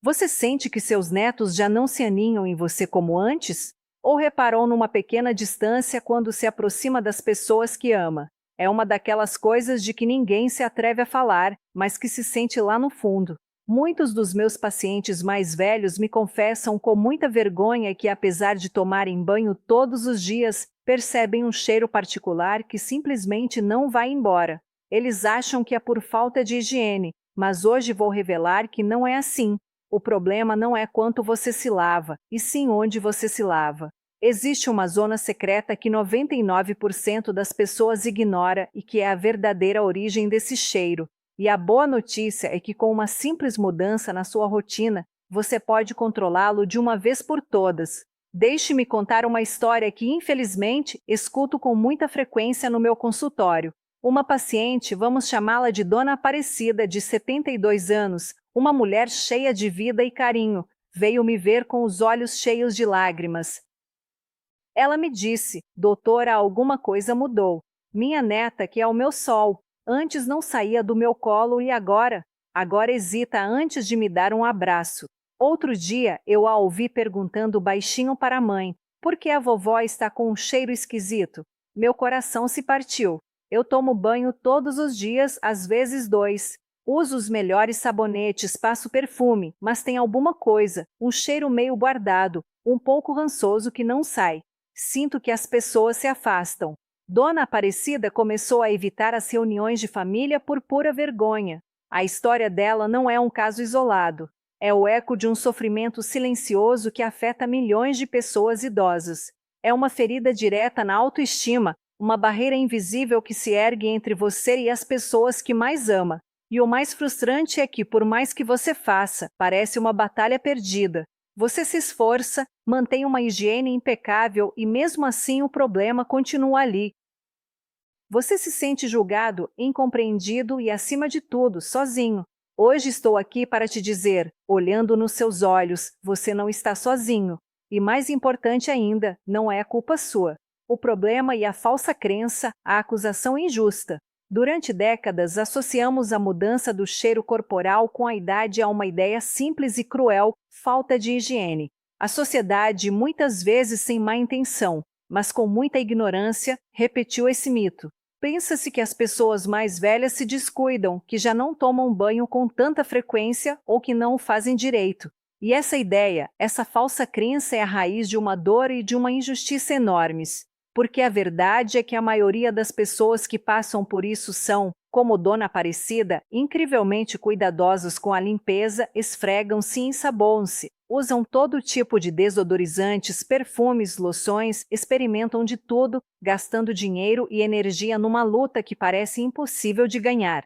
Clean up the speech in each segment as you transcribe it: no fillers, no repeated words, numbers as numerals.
Você sente que seus netos já não se aninham em você como antes? Ou reparou numa pequena distância quando se aproxima das pessoas que ama? É uma daquelas coisas de que ninguém se atreve a falar, mas que se sente lá no fundo. Muitos dos meus pacientes mais velhos me confessam com muita vergonha que, apesar de tomarem banho todos os dias, percebem um cheiro particular que simplesmente não vai embora. Eles acham que é por falta de higiene, mas hoje vou revelar que não é assim. O problema não é quanto você se lava, e sim onde você se lava. Existe uma zona secreta que 99% das pessoas ignora e que é a verdadeira origem desse cheiro. E a boa notícia é que com uma simples mudança na sua rotina, você pode controlá-lo de uma vez por todas. Deixe-me contar uma história que, infelizmente, escuto com muita frequência no meu consultório. Uma paciente, vamos chamá-la de Dona Aparecida, de 72 anos, uma mulher cheia de vida e carinho, veio me ver com os olhos cheios de lágrimas. Ela me disse: doutora, alguma coisa mudou. Minha neta, que é o meu sol, antes não saía do meu colo e agora? Agora hesita antes de me dar um abraço. Outro dia, eu a ouvi perguntando baixinho para a mãe: por que a vovó está com um cheiro esquisito? Meu coração se partiu. Eu tomo banho todos os dias, às vezes 2. Uso os melhores sabonetes, passo perfume, mas tem alguma coisa, um cheiro meio guardado, um pouco rançoso que não sai. Sinto que as pessoas se afastam. Dona Aparecida começou a evitar as reuniões de família por pura vergonha. A história dela não é um caso isolado. É o eco de um sofrimento silencioso que afeta milhões de pessoas idosas. É uma ferida direta na autoestima, uma barreira invisível que se ergue entre você e as pessoas que mais ama. E o mais frustrante é que, por mais que você faça, parece uma batalha perdida. Você se esforça, mantém uma higiene impecável e mesmo assim o problema continua ali. Você se sente julgado, incompreendido e, acima de tudo, sozinho. Hoje estou aqui para te dizer, olhando nos seus olhos, você não está sozinho. E mais importante ainda, não é culpa sua. O problema e a falsa crença, a acusação injusta. Durante décadas, associamos a mudança do cheiro corporal com a idade a uma ideia simples e cruel: falta de higiene. A sociedade, muitas vezes sem má intenção, mas com muita ignorância, repetiu esse mito. Pensa-se que as pessoas mais velhas se descuidam, que já não tomam banho com tanta frequência ou que não o fazem direito. E essa ideia, essa falsa crença é a raiz de uma dor e de uma injustiça enormes. Porque a verdade é que a maioria das pessoas que passam por isso são, como Dona Aparecida, incrivelmente cuidadosas com a limpeza, esfregam-se e ensabonam-se, usam todo tipo de desodorizantes, perfumes, loções, experimentam de tudo, gastando dinheiro e energia numa luta que parece impossível de ganhar.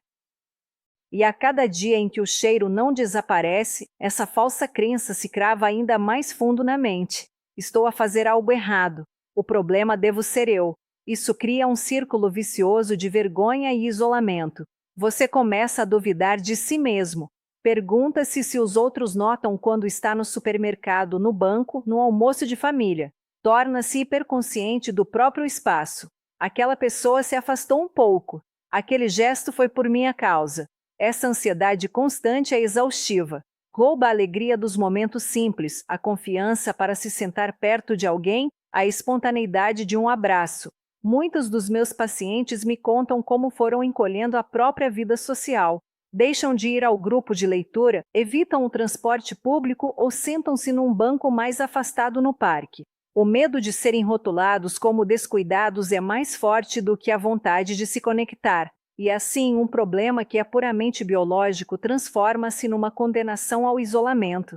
E a cada dia em que o cheiro não desaparece, essa falsa crença se crava ainda mais fundo na mente. Estou a fazer algo errado. O problema devo ser eu. Isso cria um círculo vicioso de vergonha e isolamento. Você começa a duvidar de si mesmo. Pergunta-se se os outros notam quando está no supermercado, no banco, no almoço de família. Torna-se hiperconsciente do próprio espaço. Aquela pessoa se afastou um pouco. Aquele gesto foi por minha causa. Essa ansiedade constante é exaustiva. Rouba a alegria dos momentos simples, a confiança para se sentar perto de alguém, a espontaneidade de um abraço. Muitos dos meus pacientes me contam como foram encolhendo a própria vida social. Deixam de ir ao grupo de leitura, evitam o transporte público ou sentam-se num banco mais afastado no parque. O medo de serem rotulados como descuidados é mais forte do que a vontade de se conectar. E assim, um problema que é puramente biológico transforma-se numa condenação ao isolamento.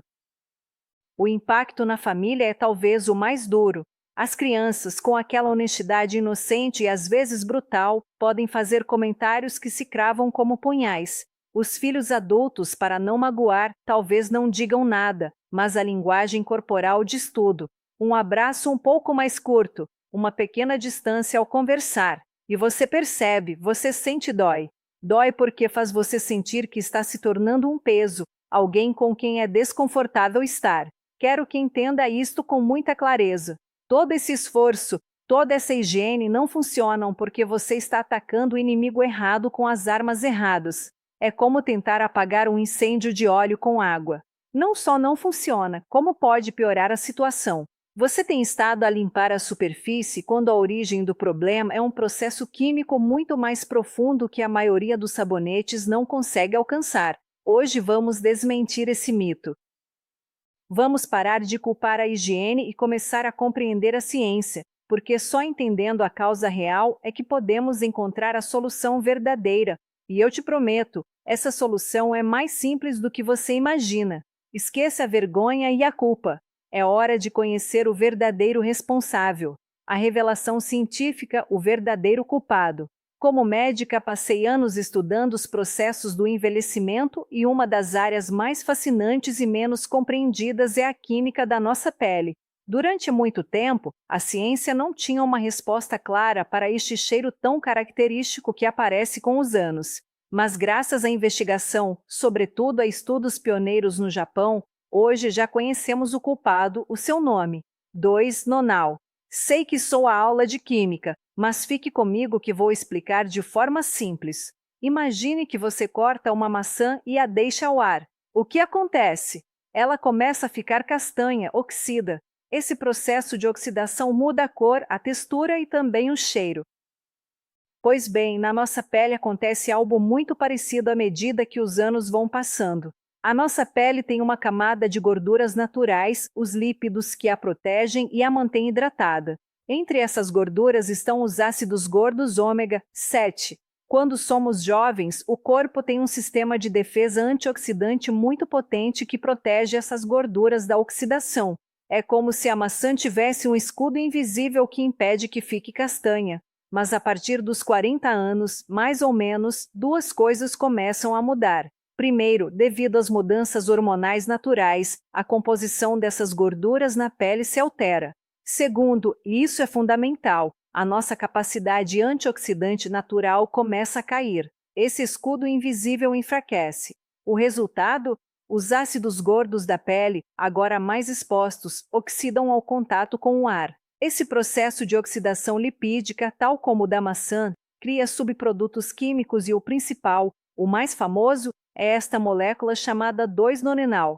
O impacto na família é talvez o mais duro. As crianças, com aquela honestidade inocente e às vezes brutal, podem fazer comentários que se cravam como punhais. Os filhos adultos, para não magoar, talvez não digam nada, mas a linguagem corporal diz tudo. Um abraço um pouco mais curto, uma pequena distância ao conversar. E você percebe, você sente dói. Dói porque faz você sentir que está se tornando um peso, alguém com quem é desconfortável estar. Quero que entenda isto com muita clareza. Todo esse esforço, toda essa higiene não funcionam porque você está atacando o inimigo errado com as armas erradas. É como tentar apagar um incêndio de óleo com água. Não só não funciona, como pode piorar a situação. Você tem estado a limpar a superfície quando a origem do problema é um processo químico muito mais profundo que a maioria dos sabonetes não consegue alcançar. Hoje vamos desmentir esse mito. Vamos parar de culpar a higiene e começar a compreender a ciência, porque só entendendo a causa real é que podemos encontrar a solução verdadeira. E eu te prometo, essa solução é mais simples do que você imagina. Esqueça a vergonha e a culpa. É hora de conhecer o verdadeiro responsável. A revelação científica, o verdadeiro culpado. Como médica, passei anos estudando os processos do envelhecimento e uma das áreas mais fascinantes e menos compreendidas é a química da nossa pele. Durante muito tempo, a ciência não tinha uma resposta clara para este cheiro tão característico que aparece com os anos. Mas graças à investigação, sobretudo a estudos pioneiros no Japão, hoje já conhecemos o culpado, o seu nome: 2-nonal. Sei que sou a aula de química, mas fique comigo que vou explicar de forma simples. Imagine que você corta uma maçã e a deixa ao ar. O que acontece? Ela começa a ficar castanha, oxida. Esse processo de oxidação muda a cor, a textura e também o cheiro. Pois bem, na nossa pele acontece algo muito parecido à medida que os anos vão passando. A nossa pele tem uma camada de gorduras naturais, os lípidos que a protegem e a mantêm hidratada. Entre essas gorduras estão os ácidos gordos ômega 7. Quando somos jovens, o corpo tem um sistema de defesa antioxidante muito potente que protege essas gorduras da oxidação. É como se a maçã tivesse um escudo invisível que impede que fique castanha. Mas a partir dos 40 anos, mais ou menos, duas coisas começam a mudar. Primeiro, devido às mudanças hormonais naturais, a composição dessas gorduras na pele se altera. Segundo, e isso é fundamental, a nossa capacidade antioxidante natural começa a cair. Esse escudo invisível enfraquece. O resultado? Os ácidos gordos da pele, agora mais expostos, oxidam ao contato com o ar. Esse processo de oxidação lipídica, tal como o da maçã, cria subprodutos químicos e o principal, o mais famoso, é esta molécula chamada 2-nonenal.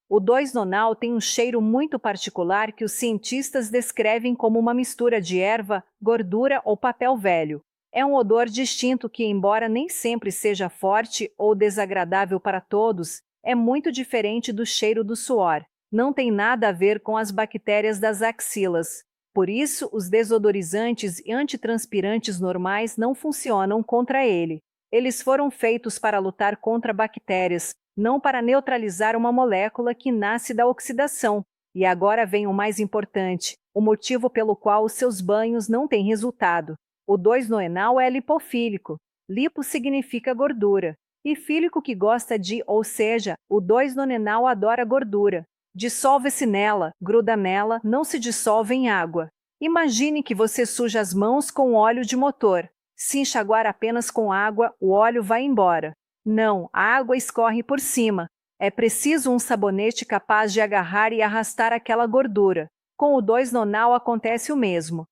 O 2-nonal tem um cheiro muito particular que os cientistas descrevem como uma mistura de erva, gordura ou papel velho. É um odor distinto que, embora nem sempre seja forte ou desagradável para todos, é muito diferente do cheiro do suor. Não tem nada a ver com as bactérias das axilas. Por isso, os desodorizantes e antitranspirantes normais não funcionam contra ele. Eles foram feitos para lutar contra bactérias, não para neutralizar uma molécula que nasce da oxidação. E agora vem o mais importante, o motivo pelo qual os seus banhos não têm resultado. O 2-noenal é lipofílico. Lipo significa gordura. E fílico que gosta de, ou seja, o 2-nonenal adora gordura. Dissolve-se nela, gruda nela, não se dissolve em água. Imagine que você suja as mãos com óleo de motor. Se enxaguar apenas com água, o óleo vai embora. Não, a água escorre por cima. É preciso um sabonete capaz de agarrar e arrastar aquela gordura. Com o 2-nonal acontece o mesmo.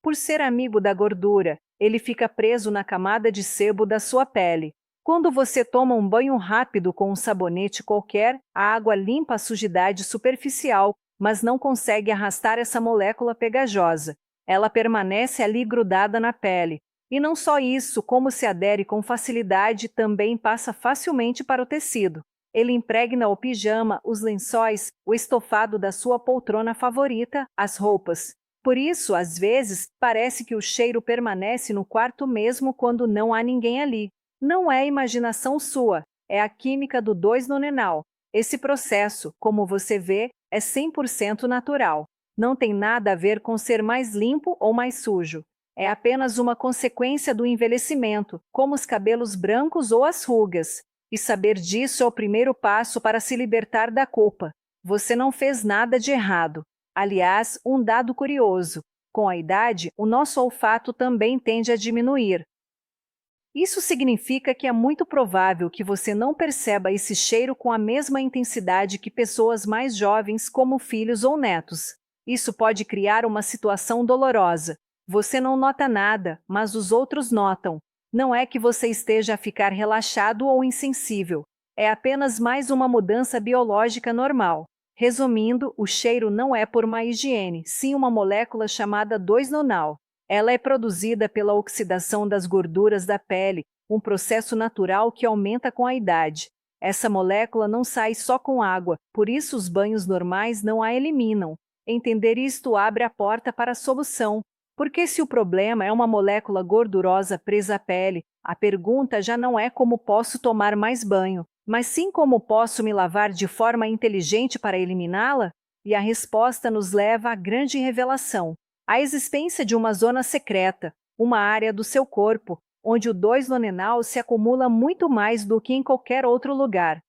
Por ser amigo da gordura, ele fica preso na camada de sebo da sua pele. Quando você toma um banho rápido com um sabonete qualquer, a água limpa a sujidade superficial, mas não consegue arrastar essa molécula pegajosa. Ela permanece ali grudada na pele. E não só isso, como se adere com facilidade, também passa facilmente para o tecido. Ele impregna o pijama, os lençóis, o estofado da sua poltrona favorita, as roupas. Por isso, às vezes, parece que o cheiro permanece no quarto mesmo quando não há ninguém ali. Não é imaginação sua, é a química do 2-nonenal. Esse processo, como você vê, é 100% natural. Não tem nada a ver com ser mais limpo ou mais sujo. É apenas uma consequência do envelhecimento, como os cabelos brancos ou as rugas. E saber disso é o primeiro passo para se libertar da culpa. Você não fez nada de errado. Aliás, um dado curioso: com a idade, o nosso olfato também tende a diminuir. Isso significa que é muito provável que você não perceba esse cheiro com a mesma intensidade que pessoas mais jovens, como filhos ou netos. Isso pode criar uma situação dolorosa. Você não nota nada, mas os outros notam. Não é que você esteja a ficar relaxado ou insensível. É apenas mais uma mudança biológica normal. Resumindo, o cheiro não é por má higiene, sim uma molécula chamada 2-nonal. Ela é produzida pela oxidação das gorduras da pele, um processo natural que aumenta com a idade. Essa molécula não sai só com água, por isso os banhos normais não a eliminam. Entender isto abre a porta para a solução. Porque se o problema é uma molécula gordurosa presa à pele, a pergunta já não é como posso tomar mais banho, mas sim como posso me lavar de forma inteligente para eliminá-la? E a resposta nos leva à grande revelação: a existência de uma zona secreta, uma área do seu corpo, onde o 2-nonenal se acumula muito mais do que em qualquer outro lugar.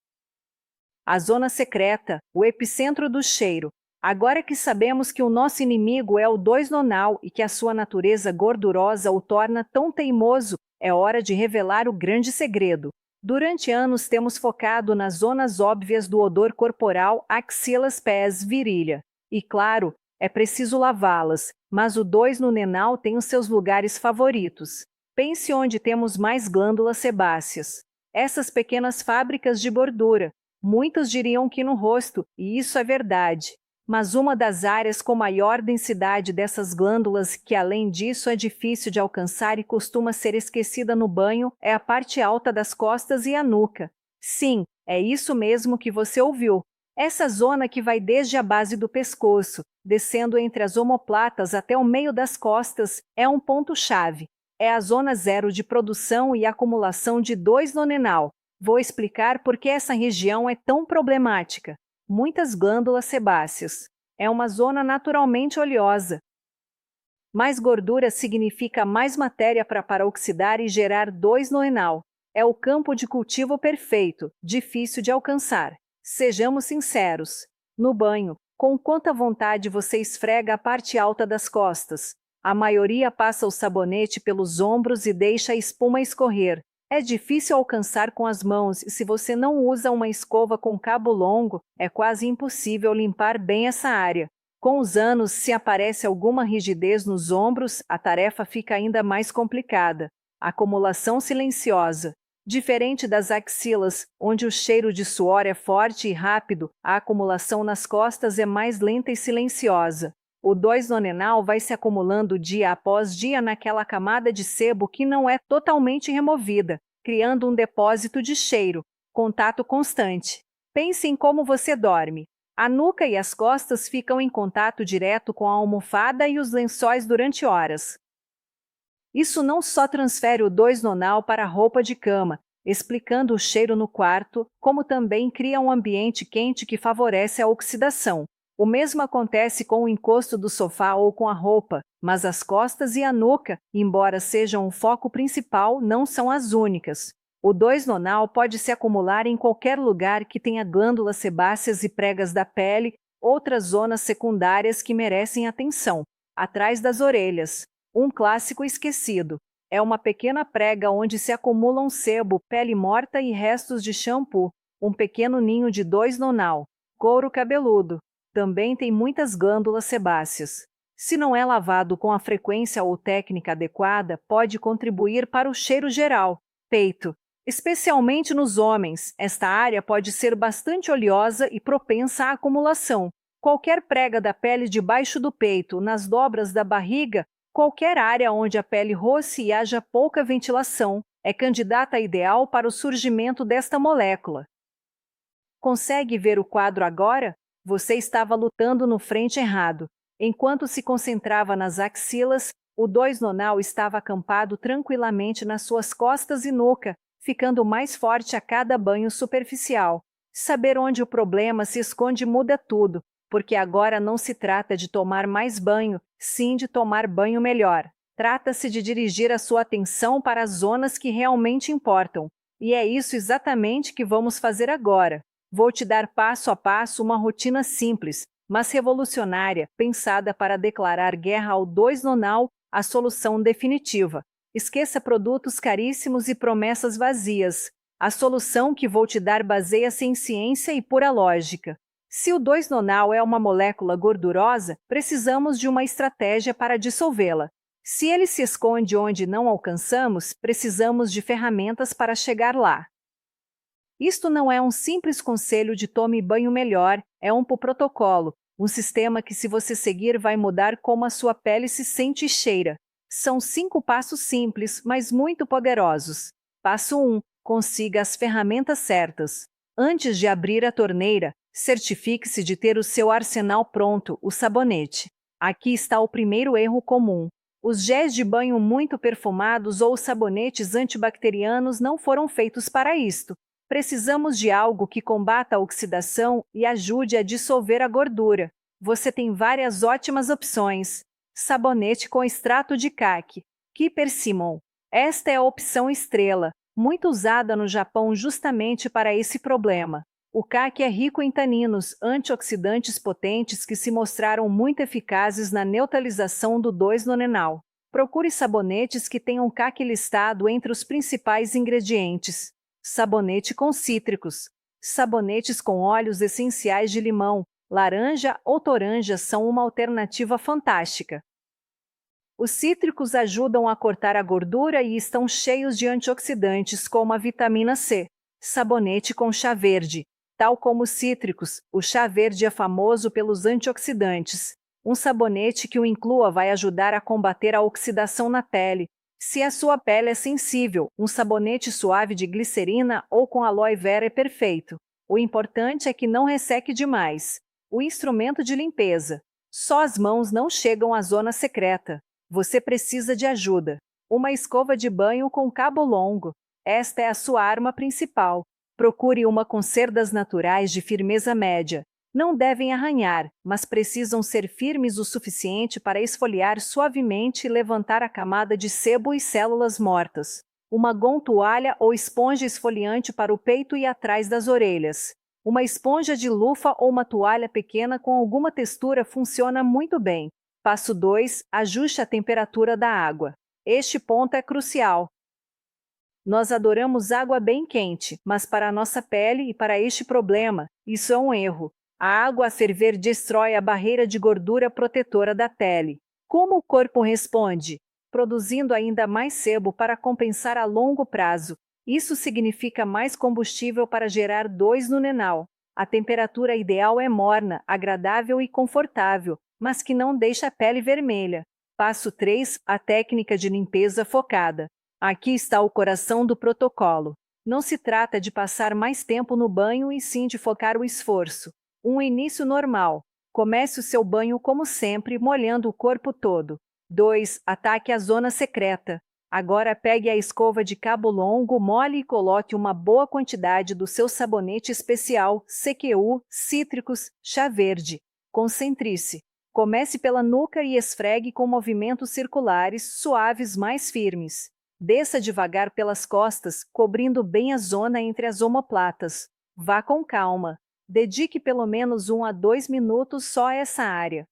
A zona secreta, o epicentro do cheiro. Agora que sabemos que o nosso inimigo é o 2-nonal e que a sua natureza gordurosa o torna tão teimoso, é hora de revelar o grande segredo. Durante anos temos focado nas zonas óbvias do odor corporal, axilas, pés, virilha. E claro, é preciso lavá-las, mas o 2-nonenal tem os seus lugares favoritos. Pense onde temos mais glândulas sebáceas. Essas pequenas fábricas de gordura. Muitos diriam que no rosto, e isso é verdade. Mas uma das áreas com maior densidade dessas glândulas, que além disso é difícil de alcançar e costuma ser esquecida no banho, é a parte alta das costas e a nuca. Sim, é isso mesmo que você ouviu. Essa zona que vai desde a base do pescoço, descendo entre as omoplatas até o meio das costas, é um ponto-chave. É a zona zero de produção e acumulação de 2-nonenal. Vou explicar por que essa região é tão problemática. Muitas glândulas sebáceas. É uma zona naturalmente oleosa. Mais gordura significa mais matéria para oxidar e gerar 2-nonenal. É o campo de cultivo perfeito, difícil de alcançar. Sejamos sinceros. No banho, com quanta vontade você esfrega a parte alta das costas? A maioria passa o sabonete pelos ombros e deixa a espuma escorrer. É difícil alcançar com as mãos e se você não usa uma escova com cabo longo, é quase impossível limpar bem essa área. Com os anos, se aparece alguma rigidez nos ombros, a tarefa fica ainda mais complicada. Acumulação silenciosa. Diferente das axilas, onde o cheiro de suor é forte e rápido, a acumulação nas costas é mais lenta e silenciosa. O 2-nonenal vai se acumulando dia após dia naquela camada de sebo que não é totalmente removida, criando um depósito de cheiro, contato constante. Pense em como você dorme. A nuca e as costas ficam em contato direto com a almofada e os lençóis durante horas. Isso não só transfere o 2-nonal para a roupa de cama, explicando o cheiro no quarto, como também cria um ambiente quente que favorece a oxidação. O mesmo acontece com o encosto do sofá ou com a roupa, mas as costas e a nuca, embora sejam o foco principal, não são as únicas. O 2-nonal pode se acumular em qualquer lugar que tenha glândulas sebáceas e pregas da pele, outras zonas secundárias que merecem atenção. Atrás das orelhas. Um clássico esquecido. É uma pequena prega onde se acumulam sebo, pele morta e restos de shampoo. Um pequeno ninho de 2-nonal. Couro cabeludo. Também tem muitas glândulas sebáceas. Se não é lavado com a frequência ou técnica adequada, pode contribuir para o cheiro geral. Peito. Especialmente nos homens, esta área pode ser bastante oleosa e propensa à acumulação. Qualquer prega da pele debaixo do peito, nas dobras da barriga, qualquer área onde a pele roce e haja pouca ventilação, é candidata ideal para o surgimento desta molécula. Consegue ver o quadro agora? Você estava lutando no frente errado. Enquanto se concentrava nas axilas, o 2-nonal estava acampado tranquilamente nas suas costas e nuca, ficando mais forte a cada banho superficial. Saber onde o problema se esconde muda tudo, porque agora não se trata de tomar mais banho, sim de tomar banho melhor. Trata-se de dirigir a sua atenção para as zonas que realmente importam. E é isso exatamente que vamos fazer agora. Vou te dar passo a passo uma rotina simples, mas revolucionária, pensada para declarar guerra ao 2-nonal, a solução definitiva. Esqueça produtos caríssimos e promessas vazias. A solução que vou te dar baseia-se em ciência e pura lógica. Se o 2-nonal é uma molécula gordurosa, precisamos de uma estratégia para dissolvê-la. Se ele se esconde onde não alcançamos, precisamos de ferramentas para chegar lá. Isto não é um simples conselho de tome banho melhor, é um protocolo, um sistema que, se você seguir, vai mudar como a sua pele se sente e cheira. São 5 passos simples, mas muito poderosos. Passo 1. Consiga as ferramentas certas. Antes de abrir a torneira, certifique-se de ter o seu arsenal pronto, o sabonete. Aqui está o primeiro erro comum. Os géis de banho muito perfumados ou sabonetes antibacterianos não foram feitos para isto. Precisamos de algo que combata a oxidação e ajude a dissolver a gordura. Você tem várias ótimas opções. Sabonete com extrato de caque, Keeper-Simon. Esta é a opção estrela, muito usada no Japão justamente para esse problema. O caque é rico em taninos, antioxidantes potentes que se mostraram muito eficazes na neutralização do 2-nonenal. Procure sabonetes que tenham caque listado entre os principais ingredientes. Sabonete com cítricos. Sabonetes com óleos essenciais de limão, laranja ou toranja são uma alternativa fantástica. Os cítricos ajudam a cortar a gordura e estão cheios de antioxidantes como a vitamina C. Sabonete com chá verde. Tal como os cítricos, o chá verde é famoso pelos antioxidantes. Um sabonete que o inclua vai ajudar a combater a oxidação na pele. Se a sua pele é sensível, um sabonete suave de glicerina ou com aloe vera é perfeito. O importante é que não resseque demais. O instrumento de limpeza. Só as mãos não chegam à zona secreta. Você precisa de ajuda. Uma escova de banho com cabo longo. Esta é a sua arma principal. Procure uma com cerdas naturais de firmeza média. Não devem arranhar, mas precisam ser firmes o suficiente para esfoliar suavemente e levantar a camada de sebo e células mortas. Uma toalha ou esponja esfoliante para o peito e atrás das orelhas. Uma esponja de lufa ou uma toalha pequena com alguma textura funciona muito bem. Passo 2. Ajuste a temperatura da água. Este ponto é crucial. Nós adoramos água bem quente, mas para a nossa pele e para este problema, isso é um erro. A água a ferver destrói a barreira de gordura protetora da pele. Como o corpo responde? Produzindo ainda mais sebo para compensar a longo prazo. Isso significa mais combustível para gerar 2-nonenal. A temperatura ideal é morna, agradável e confortável, mas que não deixa a pele vermelha. Passo 3. A técnica de limpeza focada. Aqui está o coração do protocolo. Não se trata de passar mais tempo no banho e sim de focar o esforço. Um início normal. Comece o seu banho como sempre, molhando o corpo todo. 2. Ataque a zona secreta. Agora pegue a escova de cabo longo, molhe e coloque uma boa quantidade do seu sabonete especial, CQ, cítricos, chá verde. Concentre-se. Comece pela nuca e esfregue com movimentos circulares, suaves, mais firmes. Desça devagar pelas costas, cobrindo bem a zona entre as omoplatas. Vá com calma. Dedique pelo menos 1 a 2 minutos só a essa área.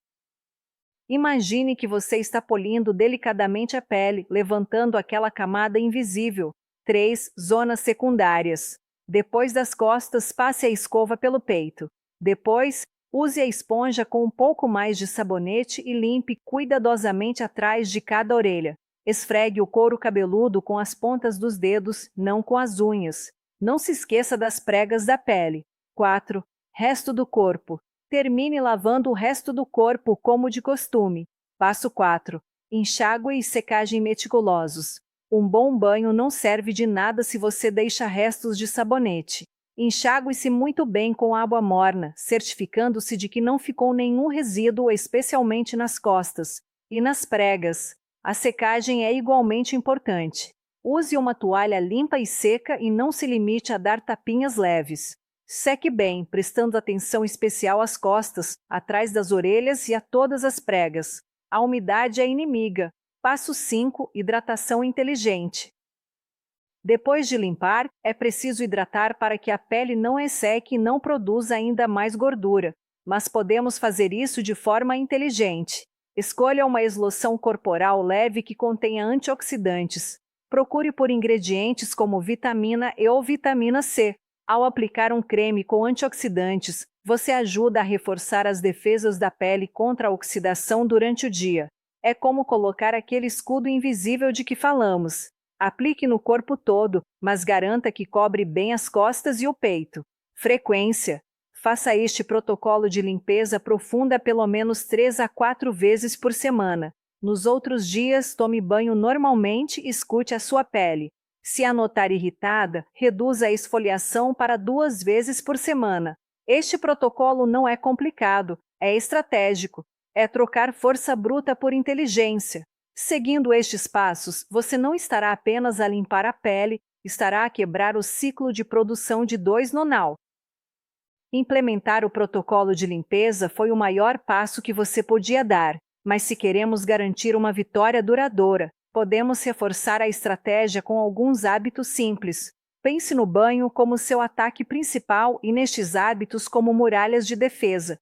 Imagine que você está polindo delicadamente a pele, levantando aquela camada invisível. 3. Zonas secundárias. Depois das costas, passe a escova pelo peito. Depois, use a esponja com um pouco mais de sabonete e limpe cuidadosamente atrás de cada orelha. Esfregue o couro cabeludo com as pontas dos dedos, não com as unhas. Não se esqueça das pregas da pele. 4. Resto do corpo. Termine lavando o resto do corpo como de costume. Passo 4. Enxágue e secagem meticulosos. Um bom banho não serve de nada se você deixa restos de sabonete. Enxague-se muito bem com água morna, certificando-se de que não ficou nenhum resíduo, especialmente nas costas e nas pregas. A secagem é igualmente importante. Use uma toalha limpa e seca e não se limite a dar tapinhas leves. Seque bem, prestando atenção especial às costas, atrás das orelhas e a todas as pregas. A umidade é inimiga. Passo 5. Hidratação inteligente. Depois de limpar, é preciso hidratar para que a pele não resseque e não produza ainda mais gordura. Mas podemos fazer isso de forma inteligente. Escolha uma loção corporal leve que contenha antioxidantes. Procure por ingredientes como vitamina E ou vitamina C. Ao aplicar um creme com antioxidantes, você ajuda a reforçar as defesas da pele contra a oxidação durante o dia. É como colocar aquele escudo invisível de que falamos. Aplique no corpo todo, mas garanta que cobre bem as costas e o peito. Frequência. Faça este protocolo de limpeza profunda pelo menos 3 a 4 vezes por semana. Nos outros dias, tome banho normalmente e escute a sua pele. Se a notar irritada, reduza a esfoliação para 2 vezes por semana. Este protocolo não é complicado, é estratégico. É trocar força bruta por inteligência. Seguindo estes passos, você não estará apenas a limpar a pele, estará a quebrar o ciclo de produção de 2-nonal. Implementar o protocolo de limpeza foi o maior passo que você podia dar, mas se queremos garantir uma vitória duradoura, podemos reforçar a estratégia com alguns hábitos simples. Pense no banho como seu ataque principal e nestes hábitos como muralhas de defesa.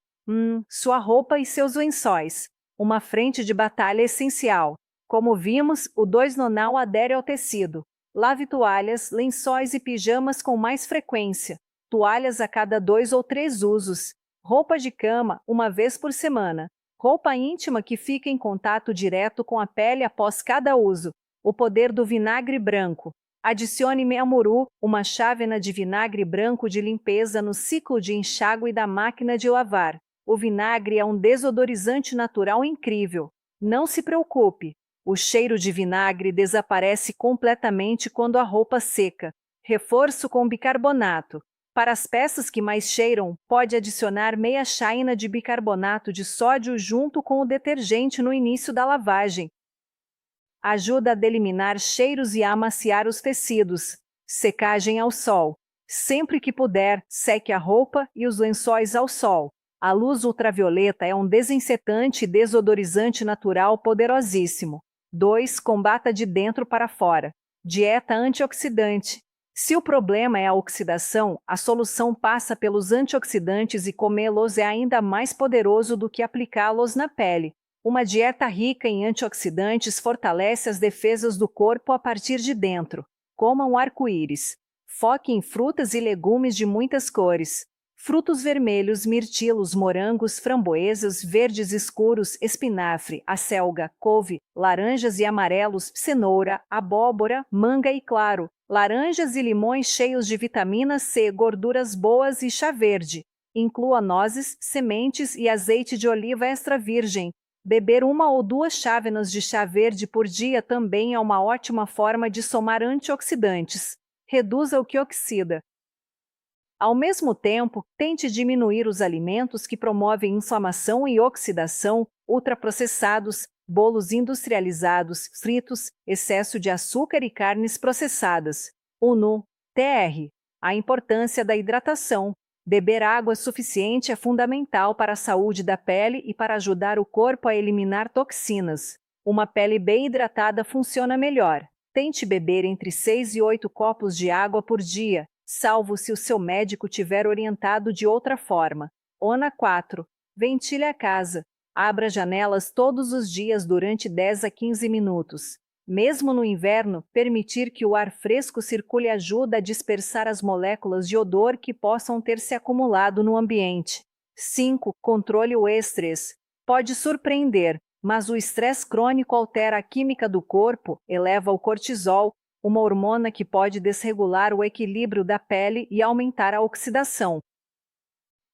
Sua roupa e seus lençóis. Uma frente de batalha essencial. Como vimos, o 2-nonal adere ao tecido. Lave toalhas, lençóis e pijamas com mais frequência. Toalhas a cada 2 ou 3 usos. Roupa de cama, uma vez por semana. Roupa íntima que fica em contato direto com a pele após cada uso. O poder do vinagre branco. Adicione Meamuru, uma chávena de vinagre branco de limpeza no ciclo de enxágue da máquina de lavar. O vinagre é um desodorizante natural incrível. Não se preocupe, o cheiro de vinagre desaparece completamente quando a roupa seca. Reforço com bicarbonato. Para as peças que mais cheiram, pode adicionar meia chaina de bicarbonato de sódio junto com o detergente no início da lavagem. Ajuda a eliminar cheiros e a amaciar os tecidos. Secagem ao sol. Sempre que puder, seque a roupa e os lençóis ao sol. A luz ultravioleta é um desinsetante e desodorizante natural poderosíssimo. 2. Combata de dentro para fora. Dieta antioxidante. Se o problema é a oxidação, a solução passa pelos antioxidantes e comê-los é ainda mais poderoso do que aplicá-los na pele. Uma dieta rica em antioxidantes fortalece as defesas do corpo a partir de dentro. Coma um arco-íris. Foque em frutas e legumes de muitas cores. Frutos vermelhos, mirtilos, morangos, framboesas, verdes escuros, espinafre, acelga, couve, laranjas e amarelos, cenoura, abóbora, manga e claro, laranjas e limões cheios de vitamina C, gorduras boas e chá verde. Inclua nozes, sementes e azeite de oliva extra virgem. Beber 1 ou 2 chávenas de chá verde por dia também é uma ótima forma de somar antioxidantes. Reduza o que oxida. Ao mesmo tempo, tente diminuir os alimentos que promovem inflamação e oxidação, ultraprocessados, bolos industrializados, fritos, excesso de açúcar e carnes processadas. ONU, TR. A importância da hidratação. Beber água suficiente é fundamental para a saúde da pele e para ajudar o corpo a eliminar toxinas. Uma pele bem hidratada funciona melhor. Tente beber entre 6 e 8 copos de água por dia, salvo se o seu médico tiver orientado de outra forma. ONA 4. Ventile a casa. Abra janelas todos os dias durante 10 a 15 minutos. Mesmo no inverno, permitir que o ar fresco circule ajuda a dispersar as moléculas de odor que possam ter se acumulado no ambiente. 5. Controle o estresse. Pode surpreender, mas o estresse crônico altera a química do corpo, eleva o cortisol, uma hormona que pode desregular o equilíbrio da pele e aumentar a oxidação.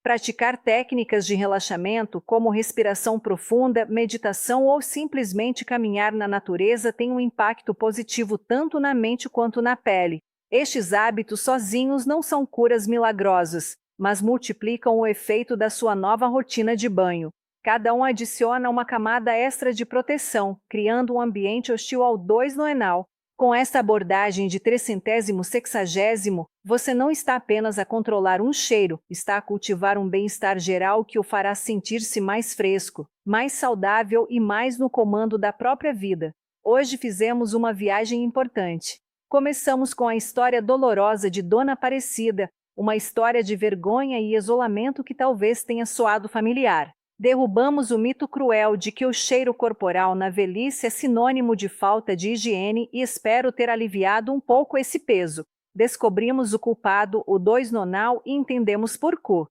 Praticar técnicas de relaxamento, como respiração profunda, meditação ou simplesmente caminhar na natureza tem um impacto positivo tanto na mente quanto na pele. Estes hábitos sozinhos não são curas milagrosas, mas multiplicam o efeito da sua nova rotina de banho. Cada um adiciona uma camada extra de proteção, criando um ambiente hostil ao 2-nonal. Com esta abordagem de 360º, você não está apenas a controlar um cheiro, está a cultivar um bem-estar geral que o fará sentir-se mais fresco, mais saudável e mais no comando da própria vida. Hoje fizemos uma viagem importante. Começamos com a história dolorosa de Dona Aparecida, uma história de vergonha e isolamento que talvez tenha soado familiar. Derrubamos o mito cruel de que o cheiro corporal na velhice é sinônimo de falta de higiene e espero ter aliviado um pouco esse peso. Descobrimos o culpado, o 2-nonal, e entendemos por quê.